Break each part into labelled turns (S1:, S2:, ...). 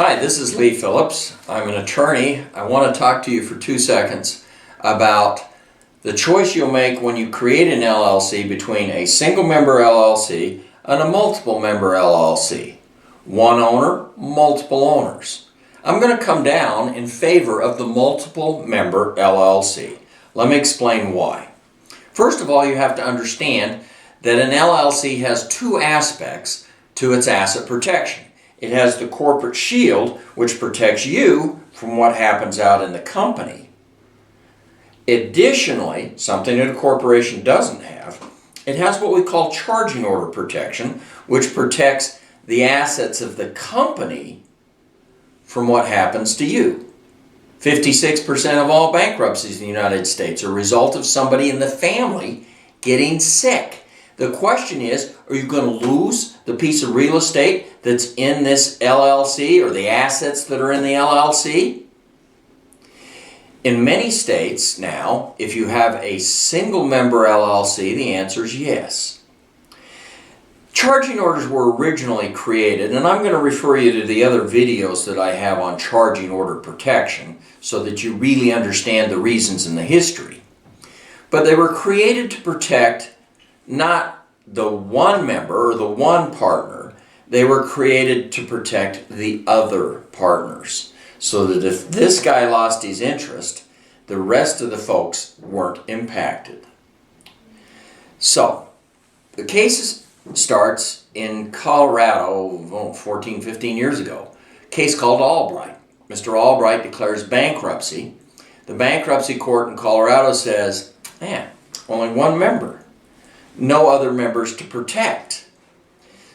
S1: Hi, this is Lee Phillips. I'm an attorney. I want to talk to you for 2 seconds about the choice you'll make when you create an LLC between a single member LLC and a multiple member LLC. One owner, multiple owners. I'm going to come down in favor of the multiple member LLC. Let me explain why. First of all, you have to understand that an LLC has two aspects to its asset protection. It has the corporate shield, which protects you from what happens out in the company. Additionally, something that a corporation doesn't have, it has what we call charging order protection, which protects the assets of the company from what happens to you. 56% of all bankruptcies in the United States are a result of somebody in the family getting sick. The question is, are you going to lose the piece of real estate that's in this LLC or the assets that are in the LLC? In many states now, if you have a single member LLC, the answer is yes. Charging orders were originally created, and I'm going to refer you to the other videos that I have on charging order protection so that you really understand the reasons and the history. But they were created to protect not the one member or the one partner, they were created to protect the other partners. So that if this guy lost his interest, the rest of the folks weren't impacted. So, the case starts in Colorado 14, 15 years ago. A case called Albright. Mr. Albright declares bankruptcy. The bankruptcy court in Colorado says, only one member. No other members to protect.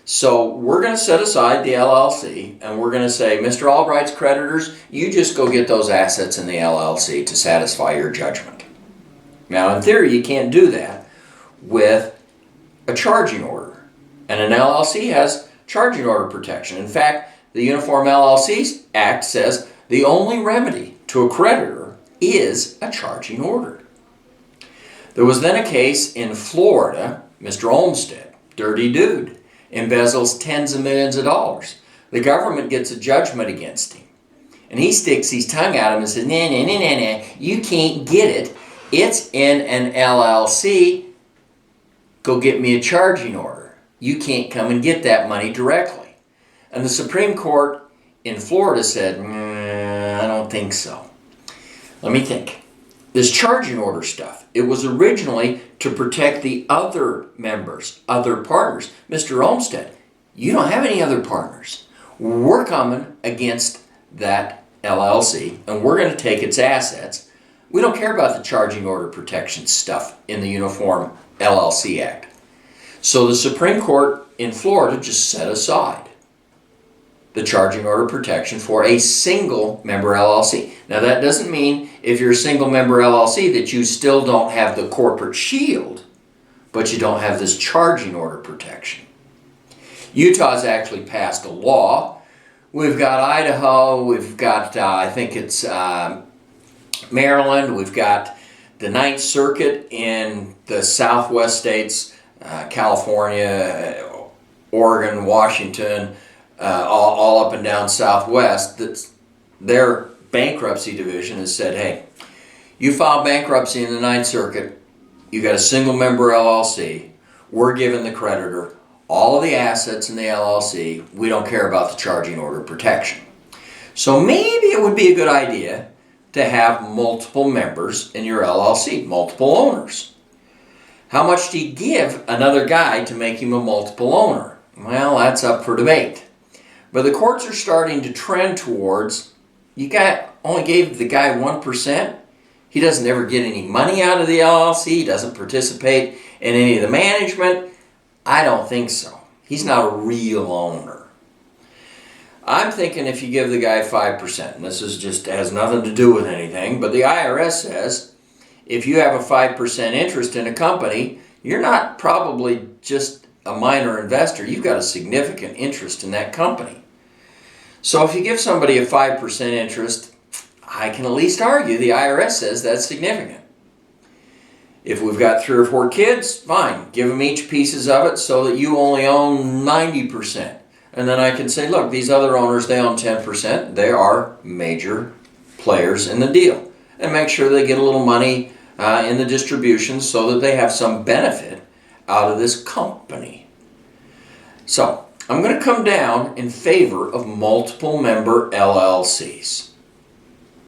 S1: So we're going to set aside the LLC and we're going to say, Mr. Albright's creditors, you just go get those assets in the LLC to satisfy your judgment. Now in theory you can't do that with a charging order. And an LLC has charging order protection. In fact, the Uniform LLCs Act says the only remedy to a creditor is a charging order. There was then a case in Florida, Mr. Olmstead, dirty dude, embezzles tens of millions of dollars. The government gets a judgment against him. And he sticks his tongue at him and says, nah, you can't get it. It's in an LLC. Go get me a charging order. You can't come and get that money directly. And the Supreme Court in Florida said, I don't think so. Let me think. This charging order stuff, it was originally to protect the other members, other partners. Mr. Olmstead, you don't have any other partners. We're coming against that LLC and we're going to take its assets. We don't care about the charging order protection stuff in the Uniform LLC Act. So the Supreme Court in Florida just set aside the charging order protection for a single member LLC. Now that doesn't mean if you're a single member LLC that you still don't have the corporate shield, but you don't have this charging order protection. Utah's actually passed a law. We've got Idaho, we've got, I think it's Maryland, we've got the Ninth Circuit in the Southwest states, California, Oregon, Washington, all up and down Southwest, that their bankruptcy division has said, hey, you file bankruptcy in the Ninth Circuit, you got a single member LLC, we're giving the creditor all of the assets in the LLC, we don't care about the charging order protection. So maybe it would be a good idea to have multiple members in your LLC, multiple owners. How much do you give another guy to make him a multiple owner? Well, that's up for debate. But the courts are starting to trend towards, only gave the guy 1%. He doesn't ever get any money out of the LLC. He doesn't participate in any of the management. I don't think so. He's not a real owner. I'm thinking if you give the guy 5%, and this is just has nothing to do with anything, but the IRS says if you have a 5% interest in a company, you're not probably just a minor investor. You've got a significant interest in that company. So if you give somebody a 5% interest, I can at least argue the IRS says that's significant. If we've got 3 or 4 kids, fine. Give them each pieces of it so that you only own 90%. And then I can say, look, these other owners, they own 10%. They are major players in the deal. And make sure they get a little money in the distributions so that they have some benefit out of this company. So I'm going to come down in favor of multiple member LLCs.